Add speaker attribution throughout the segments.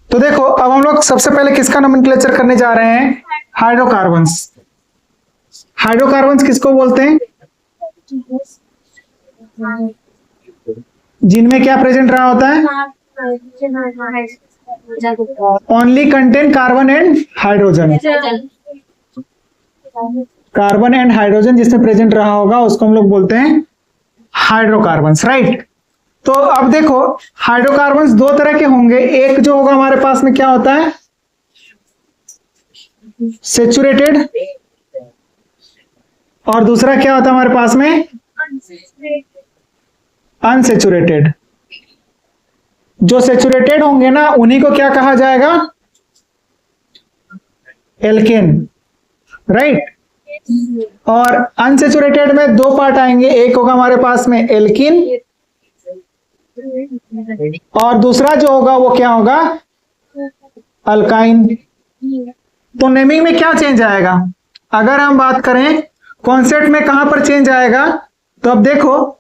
Speaker 1: तो देखो अब हम लोग सबसे पहले किसका नोमेनक्लेचर करने जा रहे हैं? हाइड्रोकार्बन्स। हाइड्रोकार्बन्स किसको बोलते हैं? जिनमें क्या प्रेजेंट रहा होता है? Only contain carbon and hydrogen. Carbon and hydrogen जिसमें प्रेजेंट रहा होगा उसको हम लोग बोलते हैं हाइड्रोकार्बन्स, राइट। तो अब देखो हाइड्रोकार्बन्स दो तरह के होंगे। एक जो होगा हमारे पास में क्या होता है? सैचुरेटेड, और दूसरा क्या होता है हमारे पास में? अनसैचुरेटेड। जो सैचुरेटेड होंगे ना उन्हीं को क्या कहा जाएगा? Alkene, right. और अनसैचुरेटेड में दो पार्ट आएंगे, एक होगा हमारे पास में एल्कीन और दूसरा जो होगा वो क्या होगा? अल्काइन। तो नेमिंग में क्या चेंज आएगा? अगर हम बात करें कॉन्सेप्ट में कहां पर चेंज आएगा, तो अब देखो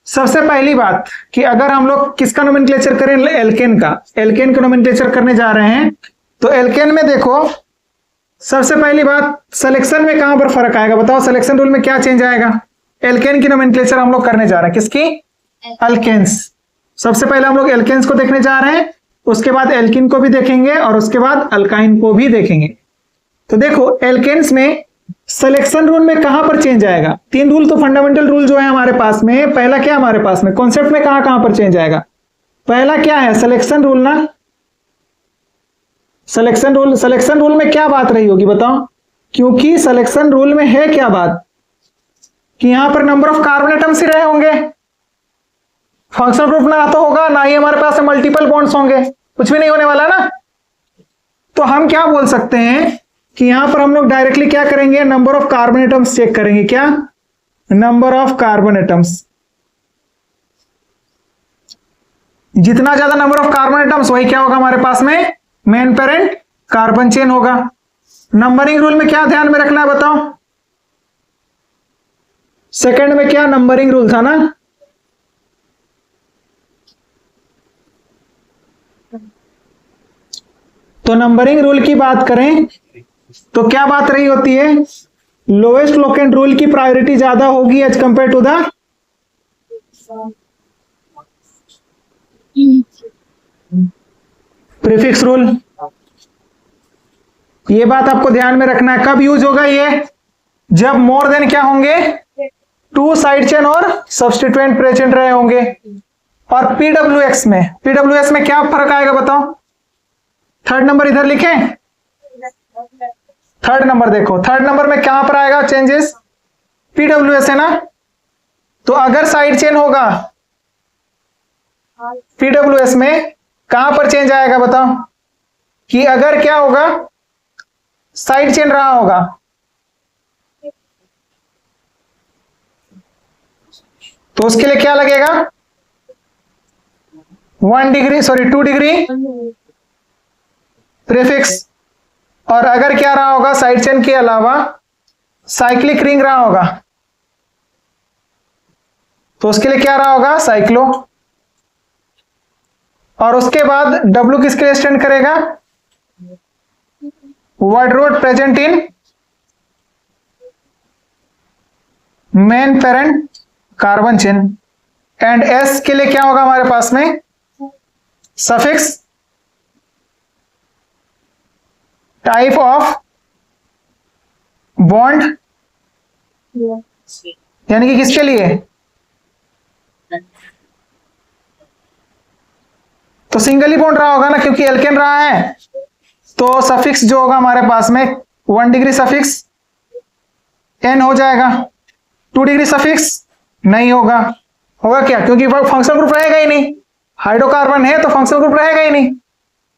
Speaker 1: सबसे पहली बात कि अगर हम लोग किसका नोमेनक्लेचर करें? एल्केन का। एल्केन का नोमेनक्लेचर करने जा रहे हैं तो एल्केन में देखो सबसे पहली बात सिलेक्शन में कहां पर फर्क आएगा? बताओ सिलेक्शन रूल में क्या चेंज आएगा? एल्केन की नोमेनक्लेचर हम लोग करने जा रहे हैं, किसकी? अल्केन्स। सबसे पहले हम लोग एल्केन्स को देखने जा रहे हैं, उसके बाद एल्किन को भी देखेंगे और उसके बाद अल्काइन को भी देखेंगे। तो देखो एल्केन्स में सिलेक्शन रूल में कहां पर चेंज आएगा? तीन रूल तो फंडामेंटल रूल जो है हमारे पास में। पहला क्या हमारे पास में कॉन्सेप्ट में कहां कहां पर चेंज आएगा? पहला क्या है? सिलेक्शन रूल ना। सिलेक्शन रूल, सिलेक्शन रूल में क्या बात रही होगी बताओ? क्योंकि सिलेक्शन रूल में है क्या बात कि यहां पर नंबर ऑफ कार्बन एटम्स ही रहे होंगे, फंक्शनल ग्रुप ना तो होगा, ना ही हमारे पास मल्टीपल बॉन्ड्स होंगे, कुछ भी नहीं होने वाला ना। तो हम क्या बोल सकते हैं कि यहां पर हम लोग डायरेक्टली क्या करेंगे? Number of carbon atoms check करेंगे। क्या? Number of carbon atoms. जितना ज्यादा नंबर ऑफ कार्बन एटम्स वही क्या होगा हमारे पास में? मेन पेरेंट कार्बन चेन होगा। नंबरिंग रूल में क्या ध्यान में रखना है बताओ? सेकंड में क्या नंबरिंग रूल था ना? तो नंबरिंग रूल की बात करें तो क्या बात रही होती है? लोएस्ट लोकेंट रूल की प्रायोरिटी ज्यादा होगी as compare to the prefix rule. ये बात आपको ध्यान में रखना है। कब यूज होगा ये? जब मोर देन क्या होंगे? टू साइड चेन और सब्स्टिट्यूएंट प्रेजेंट रहे होंगे। और पीडब्ल्यूएक्स में क्या फर्क आएगा बताओ? थर्ड नंबर इधर लिखें। थर्ड नंबर देखो, थर्ड नंबर में कहां पर आएगा चेंजेस? पीडब्ल्यूएस है ना। तो अगर साइड चेन होगा पीडब्ल्यूएस में कहां पर चेंज आएगा बताओ? कि अगर क्या होगा? साइड चेन रहा होगा तो उसके लिए क्या लगेगा? 1 डिग्री, सॉरी 2 डिग्री प्रीफिक्स। और अगर क्या रहा होगा? साइड चेन के अलावा साइक्लिक रिंग रहा होगा तो उसके लिए क्या रहा होगा? साइक्लो। और उसके बाद W किसके लिए स्टैंड करेगा? Word road present in main parent carbon chain. And S के लिए क्या होगा हमारे पास में? सफिक्स टाइप ऑफ बॉन्ड, यानी कि किसके लिए? तो सिंगल ही बॉन्ड रहा होगा ना, क्योंकि एल्केन रहा है। तो सफिक्स जो होगा हमारे पास में 1 डिग्री सफिक्स N हो जाएगा। 2 डिग्री सफिक्स नहीं होगा। होगा क्या? क्योंकि फंक्शनल ग्रुप रहेगा ही नहीं, हाइड्रोकार्बन है तो फंक्शनल ग्रुप रहेगा ही नहीं।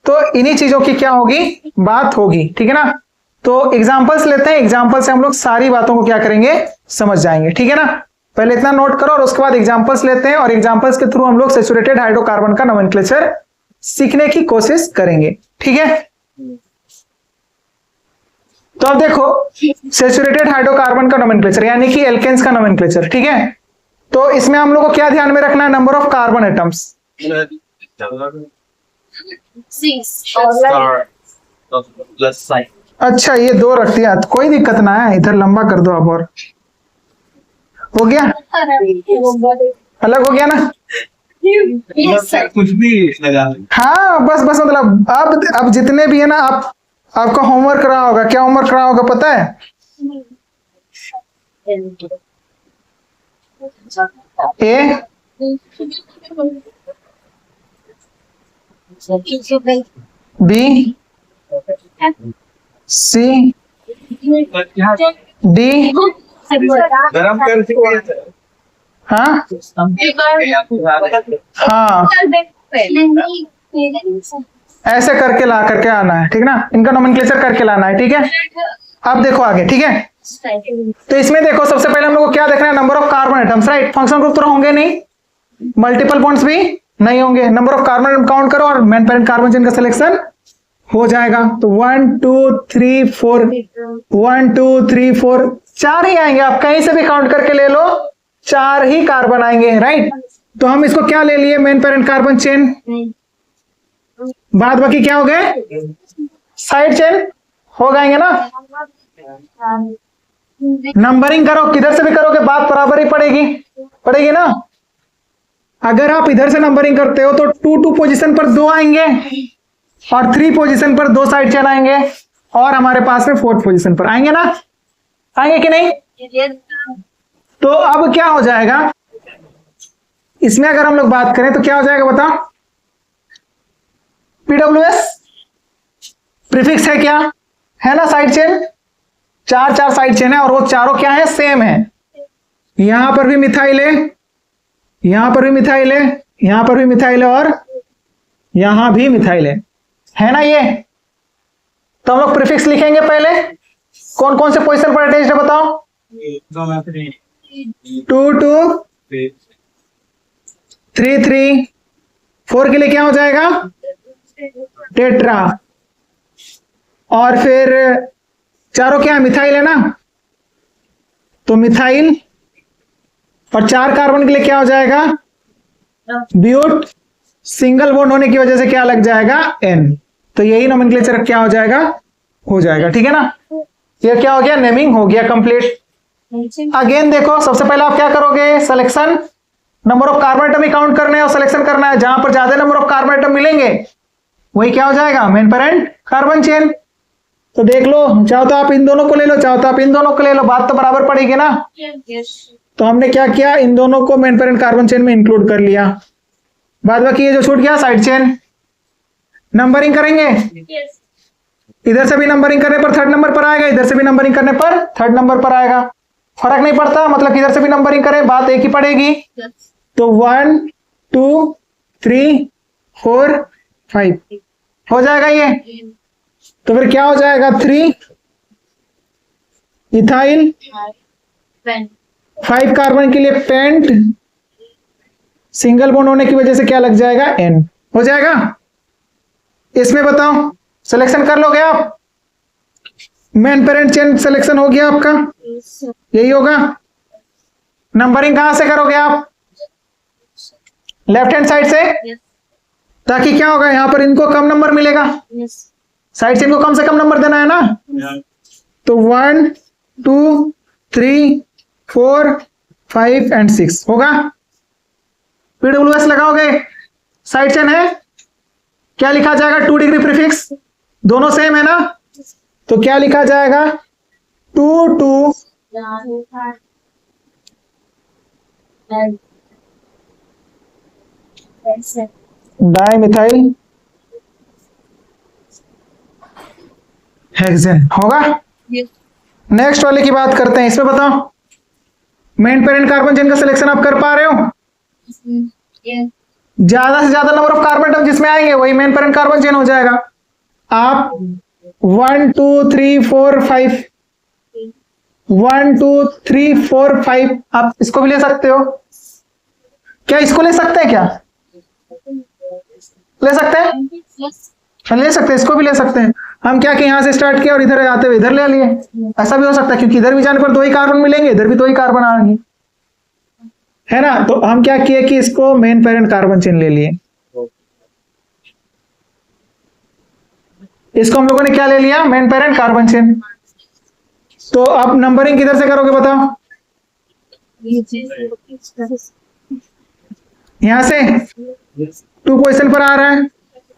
Speaker 1: तो इन्हीं चीजों की क्या होगी? बात होगी, ठीक है ना। तो एग्जांपल्स लेते हैं, एग्जांपल से हम लोग सारी बातों को क्या करेंगे? समझ जाएंगे, ठीक है ना। पहले इतना नोट करो और उसके बाद एग्जांपल्स लेते हैं और एग्जांपल्स के थ्रू हम लोग सैचुरेटेड हाइड्रोकार्बन का नोमेनक्लेचर सीखने की कोशिश करेंगे, ठीक है। तो अब देखो सैचुरेटेड हाइड्रोकार्बन का नोमेनक्लेचर यानी कि एल्केन्स का नोमेनक्लेचर, ठीक है। तो इसमें हम लोग को क्या ध्यान में रखना है? Number of carbon atoms.
Speaker 2: Plus sign.
Speaker 1: अच्छा ये 2 रख दिया, तो कोई दिक्कत ना है, इधर लंबा कर दो आप। और हो गया, अलग हो गया ना।
Speaker 2: कुछ भी लगा।
Speaker 1: हाँ बस बस मतलब अब जितने भी है ना, आपका होमवर्क रहा होगा। क्या होमवर्क रहा होगा पता है? A B C D.
Speaker 2: गरम कर
Speaker 1: हाँ हाँ, ऐसे करके ला करके आना है, ठीक ना। इनका नोमेनक्लेचर करके लाना है, ठीक है। अब देखो आगे, ठीक है। तो इसमें देखो सबसे पहले हम लोग को क्या देखना है? Number of carbon atoms, right. Functional group तो होंगे नहीं, मल्टीपल बॉन्ड्स भी नहीं होंगे। नंबर ऑफ कार्बन काउंट करो और मेन पेरेंट कार्बन चेन का सिलेक्शन हो जाएगा। तो 1 2 3 4, 1 2 3 4, 4 ही आएंगे। आप कहीं से भी काउंट करके ले लो, 4 ही कार्बन आएंगे, राइट। तो हम इसको क्या ले लिए? Main parent carbon chain. बाद बाकी क्या हो गए? साइड चेन हो जाएंगे ना। नंबरिंग करो, किधर से भी करोगे बात बराबर ही पड़ेगी ना। अगर आप इधर से नंबरिंग करते हो तो 2 पोजीशन पर 2 आएंगे और 3 पोजीशन पर 2 साइड चेन आएंगे, और हमारे पास में 4th पोजीशन पर आएंगे ना। आएंगे कि नहीं? तो अब क्या हो जाएगा इसमें? अगर हम लोग बात करें तो क्या हो जाएगा बताओ? PWS प्रीफिक्स है क्या? है ना। साइड चेन 4 साइड चेन है, और वो चारों क्या है? सेम है। यहां पर भी मिथाइल है, यहां पर भी मिथाइल है, यहां पर भी मिथाइल है, और यहां भी मिथाइल है ना ये। तो हम लोग प्रीफिक्स लिखेंगे पहले। कौन कौन से पोजीशन पर अटैच्ड है बताओ? 2 2 3 3, 4 के लिए क्या हो जाएगा? टेट्रा। और फिर चारों क्या है? मिथाइल है ना, तो मिथाइल। और 4 कार्बन के लिए क्या हो जाएगा? ब्यूट। सिंगल बॉन्ड होने की वजह से क्या लग जाएगा? N। तो यही नोमेनक्लेचर क्या हो जाएगा? हो जाएगा, ठीक है ना। ये क्या हो गया? नेमिंग हो गया कंप्लीट। अगेन देखो, सबसे पहले आप क्या करोगे? Selection. Number of carbon atom he count करने हैं और सिलेक्शन करना है। जहां पर ज्यादा नंबर ऑफ कार्बन एटम मिलेंगे वही क्या हो जाएगा? Main parent carbon chain. तो देख लो, चाहो तो आप इन दोनों को ले लो, चाहो तो आप इन दोनों को ले लो, बात तो बराबर पड़ेगी ना। तो हमने क्या किया? इन दोनों को मेन पेरेंट कार्बन चेन में इंक्लूड कर लिया। बाद बाकी ये जो छूट गया साइड चेन। नंबरिंग करेंगे, इधर से भी नंबरिंग करने पर 3rd नंबर पर आएगा, इधर से भी नंबरिंग करने पर 3rd नंबर पर आएगा। फर्क नहीं पड़ता, मतलब किधर से भी नंबरिंग करें बात एक ही पड़ेगी। तो 1 2 3 4 5 हो जाएगा ये। तो फिर क्या हो जाएगा? 3 इथाइल, 5 कार्बन के लिए पेंट। सिंगल बॉन्ड होने की वजह से क्या लग जाएगा? N हो जाएगा। इसमें बताओ, सिलेक्शन कर लोगे आप? मेन पेरेंट चेन सिलेक्शन हो गया आपका, यही होगा। नंबरिंग कहां से करोगे आप? लेफ्ट हैंड साइड से, ताकि क्या होगा? यहां पर इनको कम नंबर मिलेगा, साइड चेन को कम से कम नंबर देना है ना। तो 1 2 3 4 5 एंड 6 होगा। PWS लगाओगे, साइड चेन है, क्या लिखा जाएगा? 2 डिग्री प्रीफिक्स, दोनों सेम है ना। तो क्या लिखा जाएगा? 2 2 डाइमिथाइल हेक्सेन होगा। नेक्स्ट वाले की बात करते हैं। इसमें बताओ, मेन पेरेंट कार्बन चेन का सिलेक्शन आप कर पा रहे हो? ज्यादा से ज्यादा नंबर ऑफ कार्बन एटम जिसमें आएंगे वही मेन पेरेंट कार्बन चेन हो जाएगा। आप 1 2 3 4 5 1 2 3 4 5 आप इसको भी ले सकते हो। क्या इसको ले सकते हैं? क्या ले सकते हैं? ले सकते हैं, इसको भी ले सकते हैं। हम क्या कि यहां से स्टार्ट किया और इधर आते हुए इधर ले लिए, ऐसा भी हो सकता है, क्योंकि इधर भी जाने पर 2 ही कार्बन मिलेंगे, इधर भी 2 ही कार्बन आएंगे, है ना। तो हम क्या किए कि इसको मेन पेरेंट कार्बन चेन ले लिए। इसको हम लोगों ने क्या ले लिया, मेन पेरेंट कार्बन चेन। तो अब नंबरिंग किधर से करोगे बताओ, यहां से 2 पोजीशन पर आ रहा है,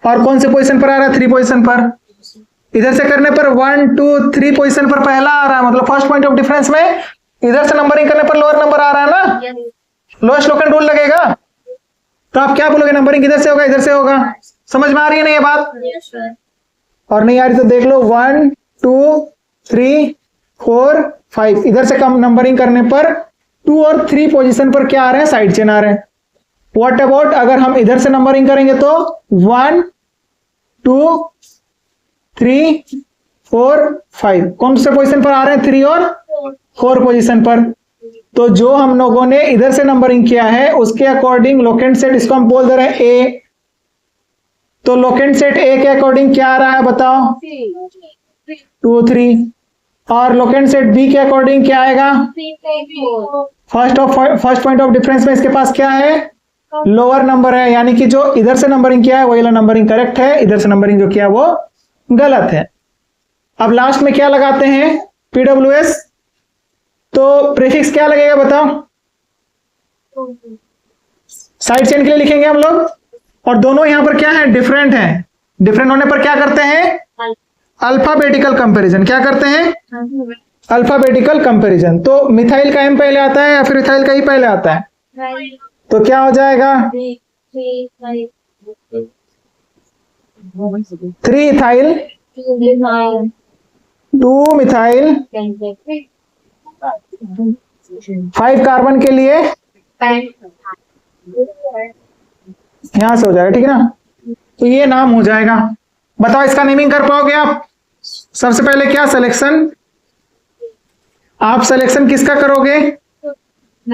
Speaker 1: और कौन से पोजीशन पर आ रहा है, 3 पोजीशन पर। इधर से करने पर 1 2 3 पोजीशन पर पहला आ रहा है, मतलब फर्स्ट पॉइंट ऑफ डिफरेंस में इधर से नंबरिंग करने पर लोअर नंबर आ रहा है ना, लोएस्ट लोकेंट रूल लगेगा। तो आप क्या बोलोगे, नंबरिंग किधर से होगा, इधर से होगा। समझ में आ रही है ना ये बात, और नहीं आ रही तो देख लो 1 2 3 4 5, इधर से कम नंबरिंग करने पर 2 और 3 पोजीशन पर क्या आ रहे हैं, साइड चेन आ रहे हैं। व्हाट अबाउट अगर हम इधर से नंबरिंग करेंगे तो 1 2 3 4 5, कौन से पोजीशन पर आ रहे हैं, 3 और 4 पोजीशन पर। तो जो हम लोगों ने इधर से नंबरिंग किया है उसके अकॉर्डिंग लोकेंट सेट, इसको हम बोल दे रहे हैं ए। तो लोकेंट सेट ए के अकॉर्डिंग क्या आ रहा है बताओ, 2 3, और लोकेंट सेट बी के अकॉर्डिंग क्या आएगा, फर्स्ट पॉइंट ऑफ डिफरेंस में इसके पास क्या है, लोअर नंबर है, यानी कि जो इधर से नंबरिंग किया है वही वाला नंबरिंग करेक्ट है, इधर से नंबरिंग जो किया वो गलत है। अब लास्ट में क्या लगाते हैं, PWS। तो प्रीफिक्स क्या लगेगा बताओ, साइड चेन के लिए लिखेंगे हम लोग, और दोनों यहां पर क्या है, डिफरेंट है। डिफरेंट होने पर क्या करते हैं, अल्फाबेटिकल कंपैरिजन। क्या करते हैं, अल्फाबेटिकल कंपैरिजन। तो मिथाइल का एम पहले आता है या फिर इथाइल का ही पहले आता है, तो क्या हो जाएगा, 3 इथाइल 2 मिथाइल 5 कार्बन के लिए यहां से हो जाएगा, ठीक है ना। तो ये नाम हो जाएगा। बताओ इसका नेमिंग कर पाओगे आप। सबसे पहले क्या सिलेक्शन, आप सिलेक्शन किसका करोगे,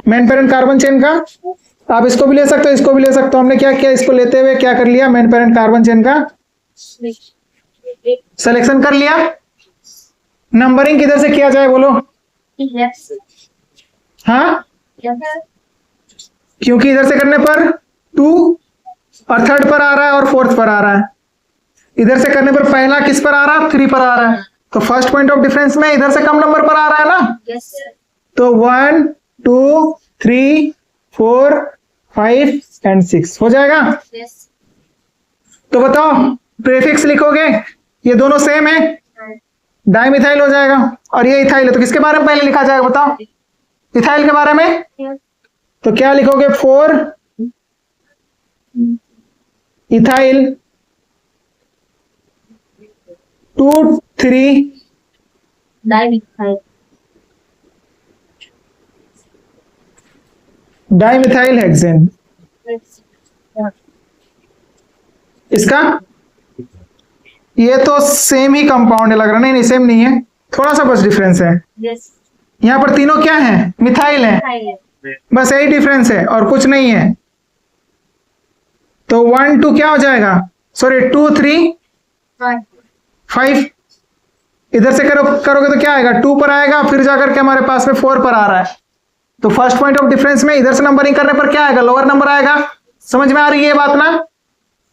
Speaker 1: मेन पेरेंट कार्बन चेन का। आप इसको भी ले सकते हो, इसको भी ले सकते हो। हमने क्या किया, इसको लेते हुए क्या कर लिया, मेन पेरेंट कार्बन चेन का सिलेक्शन कर लिया। नंबरिंग किधर से किया जाए बोलो, हाँ, क्योंकि इधर से करने पर 2 और थर्ड पर आ रहा है और फोर्थ पर आ रहा है। इधर से करने पर पहला किस पर आ रहा है, 3 पर आ रहा है। तो फर्स्ट पॉइंट ऑफ डिफरेंस में इधर से कम नंबर पर आ रहा है ना, तो 1 2 3 4 5 एंड 6 हो जाएगा। तो बताओ प्रीफिक्स लिखोगे, ये दोनों सेम है, डाइमिथाइल हो जाएगा, और ये इथाइल है। तो किसके बारे में पहले लिखा जाएगा बताओ, इथाइल के बारे में। तो क्या लिखोगे, 4 इथाइल 2 3 डाइमिथाइल हेक्सेन। इसका ये तो सेम ही कंपाउंड है लग रहा, नहीं नहीं सेम नहीं है, थोड़ा सा बस डिफरेंस है। यहाँ पर तीनों क्या है, मिथाइल है, बस यही डिफरेंस है और कुछ नहीं है। तो 1 2 क्या हो जाएगा, सॉरी 2 3 5, इधर से करोगे तो क्या आएगा, 2 पर आएगा, फिर जाकर के हमारे पास में 4 पर आ रहा है। तो फर्स्ट पॉइंट ऑफ डिफरेंस में इधर से नंबरिंग करने पर क्या आएगा, लोअर नंबर आएगा। समझ में आ रही है ये बात ना,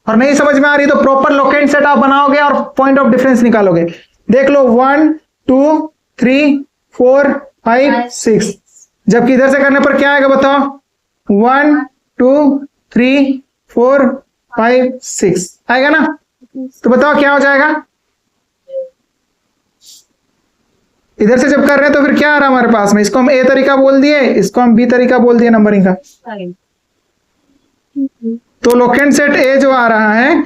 Speaker 1: और नहीं समझ में आ रही तो प्रॉपर लोकेंट सेट आप बनाओगे और पॉइंट ऑफ डिफरेंस निकालोगे। देख लो 1 2 3 4 5 6, जबकि इधर से करने पर क्या आएगा बताओ, 1 2 3 4 5 6 आएगा ना। तो बताओ क्या हो जाएगा, इधर से जब कर रहे हैं तो फिर क्या आ रहा है हमारे पास में, इसको हम ए तरीका बोल दिए, इसको हम बी तरीका बोल दिए नंबरिंग का। तो लोकेंट सेट ए जो आ रहा है,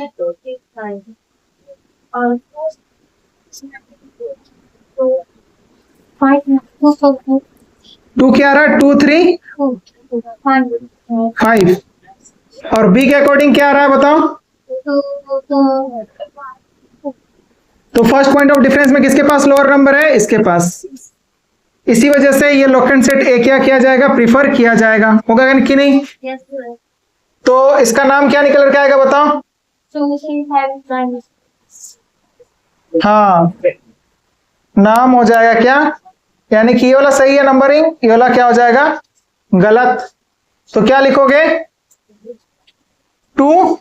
Speaker 1: टू क्या आ रहा है, 2 3 5, और बी के अकॉर्डिंग क्या आ रहा है बताओ। तो फर्स्ट पॉइंट ऑफ डिफरेंस में किसके पास लोअर नंबर है, इसके पास। इसी वजह से ये लोकेंट सेट ए क्या किया जाएगा, प्रीफर किया जाएगा, होगा कि नहीं। तो इसका नाम क्या निकल कर आएगा बताओ, हाँ नाम हो जाएगा क्या, यानी कि ये वाला सही है नंबरिंग, ये वाला क्या हो जाएगा गलत। तो क्या लिखोगे, 2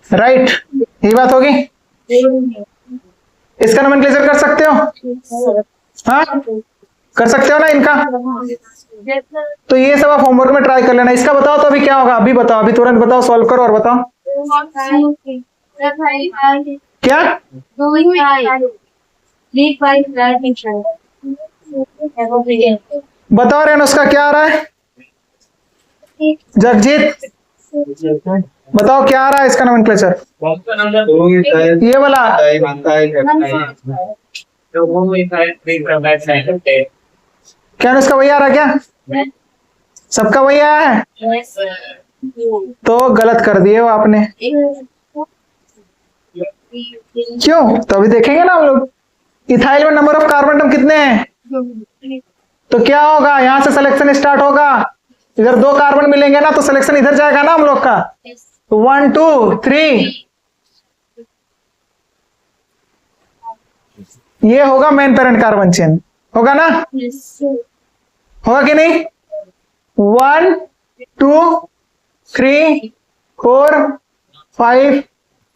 Speaker 1: राइट, ये बात होगी। इसका नोमेनक्लेचर कर सकते हो? हाँ, कर सकते हो ना इनका? तो ये सब आप होमवर्क में ट्राई कर लेना। इसका बताओ तो अभी क्या होगा, अभी बताओ, अभी तुरंत बताओ, सॉल्व करो और बताओ क्या। बताओ रेन, उसका क्या आ रहा है? जगजीत बताओ क्या आ रहा है इसका नोमेनक्लेचर? ये वाला क्या इसका वही आ रहा है क्या? सबका वही आया है? तो गलत कर दिए वो आपने। क्यों? तो अभी देखेंगे ना हम लोग। इथाइल में नंबर ऑफ कार्बन एटम कितने हैं? तो क्या होगा, यहां से सिलेक्शन स्टार्ट होगा। इधर 2 कार्बन मिलेंगे ना तो सिलेक्शन इधर जाएगा ना हम लोग का। 1 2 3 ये होगा मेन पेरेंट कार्बन चेन, होगा ना? होगा कि नहीं? 1 2 3 4 5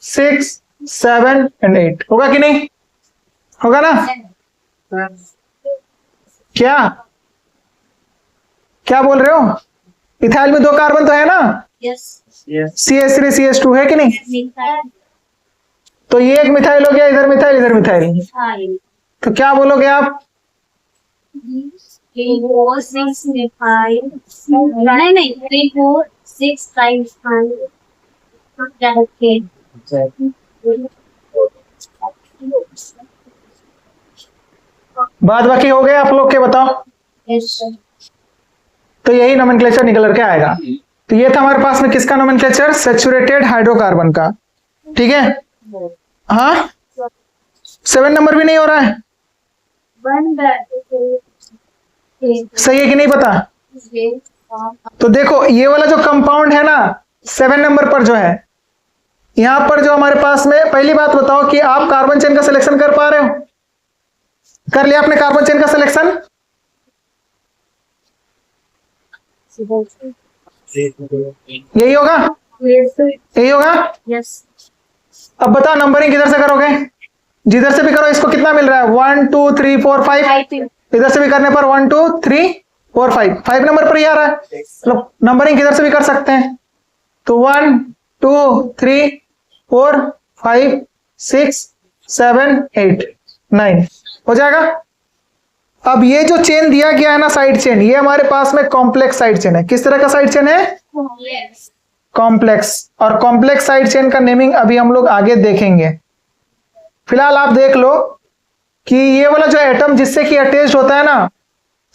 Speaker 1: 6 7 एंड 8 होगा कि नहीं? होगा ना? क्या क्या बोल रहे हो? इथाइल में 2 कार्बन तो है ना? CH3 CH2 है कि नहीं? तो ये एक मिथाइल हो गया, इधर मिथाइल इधर मिथाइल। तो क्या बोलोगे आप?
Speaker 3: नहीं 3 4 6 टाइम्स 5
Speaker 1: बात बाकी हो गए आप लोग के, बताओ। तो यही नोमेनक्लेचर निकल करके आएगा। तो ये था हमारे पास में किसका नोमेनक्लेचर? सैचुरेटेड हाइड्रोकार्बन का। ठीक है, हाँ 7 नंबर भी नहीं हो रहा है, सही है कि नहीं पता? तो देखो ये वाला जो कंपाउंड है ना 7 नंबर पर जो है, यहां पर जो हमारे पास में, पहली बात बताओ कि आप कार्बन चेन का सिलेक्शन कर पा रहे हो? कर लिया आपने कार्बन चेन का सिलेक्शन? यही होगा, यही होगा। अब बताओ नंबरिंग किधर से करोगे? जिधर से भी करो, इसको कितना मिल रहा है? 1 2 3 4 5। इधर से भी करने पर 1 2 3 4 5 नंबर पर ही आ रहा है। मतलब नंबरिंग किधर से भी कर सकते हैं। तो 1 2 3 4 5 6 7 8 9 हो जाएगा। अब ये जो चेन दिया गया है ना, साइड चेन, ये हमारे पास में कॉम्प्लेक्स साइड चेन है। किस तरह का साइड चेन है? कॉम्प्लेक्स। और कॉम्प्लेक्स साइड चेन का नेमिंग अभी हम लोग आगे देखेंगे। फिलहाल आप देख लो कि ये वाला जो एटम जिससे कि अटैच्ड होता है ना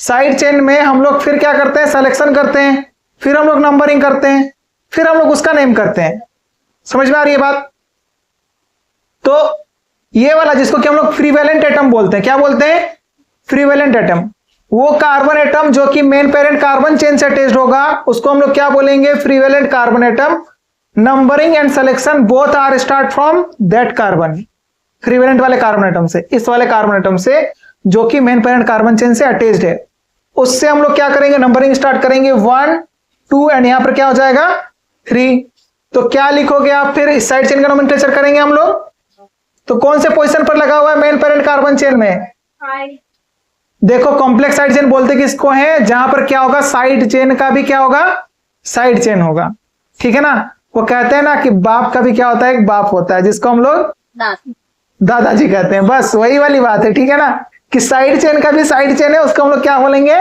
Speaker 1: साइड चेन में, हम लोग फिर क्या करते हैं? सिलेक्शन करते हैं, फिर हम लोग नंबरिंग करते हैं, फिर हम लोग उसका नेम करते हैं। समझ में आ रही है बात? तो ये वाला जिसको कि हम लोग फ्री वैलेंट एटम बोलते हैं, क्या बोलते हैं? Free valent atom. वो कार्बन एटम जो कि मेन पेरेंट कार्बन चेन से अटैच्ड होगा उसको हम लोग क्या बोलेंगे? Free valent carbon atom. Numbering and selection both are start from that carbon. Free valent वाले कार्बन एटम से, इस वाले कार्बन एटम से जो कि मेन पेरेंट कार्बन चेन से अटैच्ड है, उससे हम लोग क्या करेंगे? नंबरिंग स्टार्ट करेंगे 1 2 एंड यहां पर क्या हो जाएगा? 3। तो क्या लिखोगे आप? फिर इस साइड चेन का नोमेनक्लेचर करेंगे हम लोग। तो कौन से पोजीशन पर लगा हुआ है मेन पेरेंट कार्बन चेन में? देखो कॉम्प्लेक्स साइड चेन बोलते किसको है? जहां पर क्या होगा? साइड चेन का भी क्या होगा? साइड चेन होगा। ठीक है ना? वो कहते हैं ना कि बाप का भी क्या होता है? एक बाप होता है, जिसको हम लोग दादाजी कहते हैं। बस वही वाली बात है। ठीक है ना? कि साइड चेन का भी साइड चेन है, उसको हम लोग क्या बोलेंगे?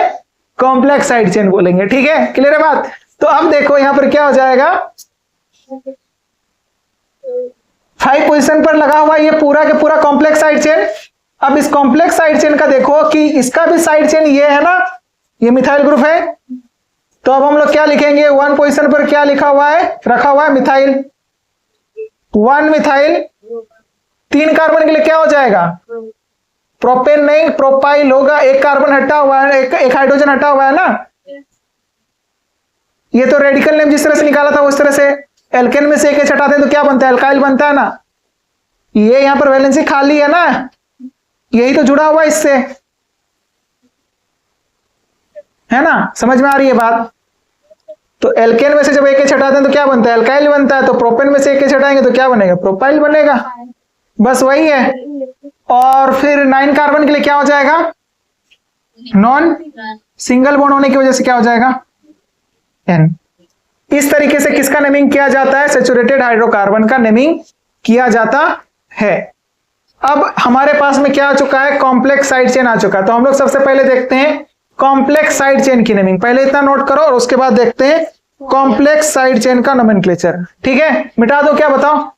Speaker 1: कॉम्प्लेक्स साइड चेन बोलेंगे। ठीक है, क्लियर है बात? तो अब देखो यहां पर क्या हो जाएगा? 5 पोजीशन पर लगा हुआ ये पूरा के पूरा कॉम्प्लेक्स साइड चेन। अब इस कॉम्प्लेक्स साइड चेन का देखो कि इसका भी साइड चेन ये है ना, ये मिथाइल ग्रुप है। तो अब हम लोग क्या लिखेंगे? 1 पोजीशन पर क्या लिखा हुआ है? रखा हुआ है मिथाइल। 1 मिथाइल। 3 कार्बन के लिए क्या हो जाएगा? प्रोपेन नहीं, प्रोपाइल होगा। एक कार्बन हटा हुआ है, एक हाइड्रोजन हटा हुआ है ना। ये तो रेडिकल नेम जिस तरह से निकाला था उस तरह से एल्केन में से एक हटाते हैं तो क्या बनता है? एल्काइल बनता है ना। ये यहां पर वैलेंसी खाली है ना, यही तो जुड़ा हुआ है इससे, है ना? समझ में आ रही है बात? तो एल्केन में से जब एक एच हटाते हैं तो क्या बनता है? एल्काइल बनता है। तो प्रोपेन में से एक एच हटाएंगे तो क्या बनेगा? प्रोपाइल बनेगा। बस वही है। और फिर 9 कार्बन के लिए क्या हो जाएगा? नॉन सिंगल बॉन्ड होने की वजह से क्या हो जाएगा? एन। इस तरीके से किसका नेमिंग किया जाता है? सैचुरेटेड हाइड्रोकार्बन का नेमिंग किया जाता है। अब हमारे पास में क्या आ चुका है? कॉम्प्लेक्स साइड चेन आ चुका है। तो हम लोग सबसे पहले देखते हैं कॉम्प्लेक्स साइड चेन की नेमिंग। पहले इतना नोट करो और उसके बाद देखते हैं कॉम्प्लेक्स साइड चेन का नोमेनक्लेचर। ठीक है, मिटा दो क्या? बताओ।